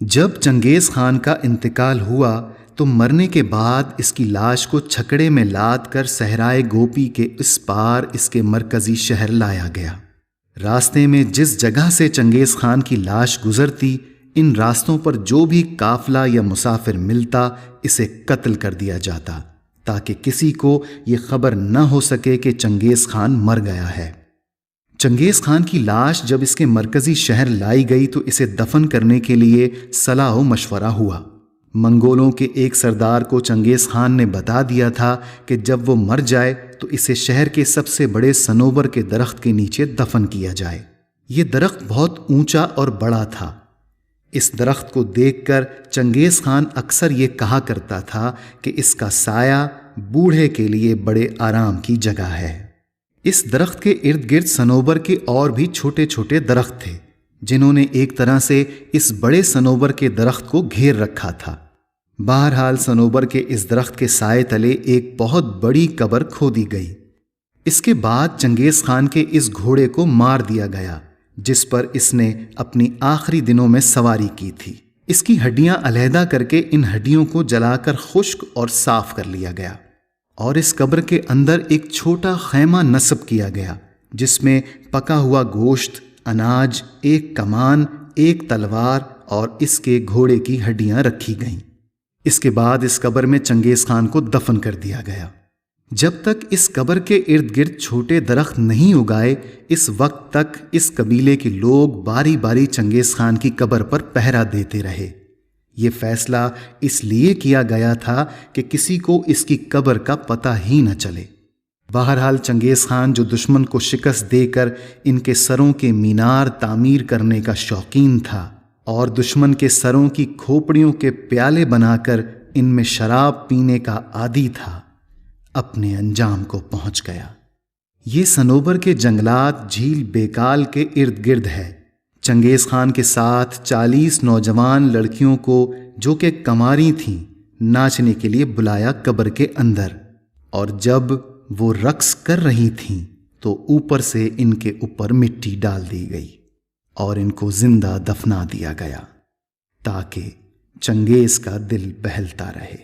جب چنگیز خان کا انتقال ہوا تو مرنے کے بعد اس کی لاش کو چھکڑے میں لاد کر صحرائے گوپی کے اس پار اس کے مرکزی شہر لایا گیا۔ راستے میں جس جگہ سے چنگیز خان کی لاش گزرتی، ان راستوں پر جو بھی قافلہ یا مسافر ملتا اسے قتل کر دیا جاتا، تاکہ کسی کو یہ خبر نہ ہو سکے کہ چنگیز خان مر گیا ہے۔ چنگیز خان کی لاش جب اس کے مرکزی شہر لائی گئی تو اسے دفن کرنے کے لیے صلاح و مشورہ ہوا۔ منگولوں کے ایک سردار کو چنگیز خان نے بتا دیا تھا کہ جب وہ مر جائے تو اسے شہر کے سب سے بڑے صنوبر کے درخت کے نیچے دفن کیا جائے۔ یہ درخت بہت اونچا اور بڑا تھا۔ اس درخت کو دیکھ کر چنگیز خان اکثر یہ کہا کرتا تھا کہ اس کا سایہ بوڑھے کے لیے بڑے آرام کی جگہ ہے۔ اس درخت کے ارد گرد صنوبر کے اور بھی چھوٹے چھوٹے درخت تھے، جنہوں نے ایک طرح سے اس بڑے صنوبر کے درخت کو گھیر رکھا تھا۔ بہرحال صنوبر کے اس درخت کے سائے تلے ایک بہت بڑی قبر کھودی گئی۔ اس کے بعد چنگیز خان کے اس گھوڑے کو مار دیا گیا جس پر اس نے اپنی آخری دنوں میں سواری کی تھی۔ اس کی ہڈیاں علیحدہ کر کے ان ہڈیوں کو جلا کر خشک اور صاف کر لیا گیا، اور اس قبر کے اندر ایک چھوٹا خیمہ نصب کیا گیا جس میں پکا ہوا گوشت، اناج، ایک کمان، ایک تلوار اور اس کے گھوڑے کی ہڈیاں رکھی گئیں۔ اس کے بعد اس قبر میں چنگیز خان کو دفن کر دیا گیا۔ جب تک اس قبر کے ارد گرد چھوٹے درخت نہیں اگائے، اس وقت تک اس قبیلے کے لوگ باری باری چنگیز خان کی قبر پر پہرا دیتے رہے۔ یہ فیصلہ اس لیے کیا گیا تھا کہ کسی کو اس کی قبر کا پتہ ہی نہ چلے۔ بہرحال چنگیز خان جو دشمن کو شکست دے کر ان کے سروں کے مینار تعمیر کرنے کا شوقین تھا اور دشمن کے سروں کی کھوپڑیوں کے پیالے بنا کر ان میں شراب پینے کا عادی تھا، اپنے انجام کو پہنچ گیا۔ یہ صنوبر کے جنگلات جھیل بیکال کے ارد گرد ہے۔ چنگیز خان کے ساتھ 40 نوجوان لڑکیوں کو جو کہ کماری تھیں ناچنے کے لیے بلایا قبر کے اندر، اور جب وہ رقص کر رہی تھیں تو اوپر سے ان کے اوپر مٹی ڈال دی گئی اور ان کو زندہ دفنا دیا گیا تاکہ چنگیز کا دل بہلتا رہے۔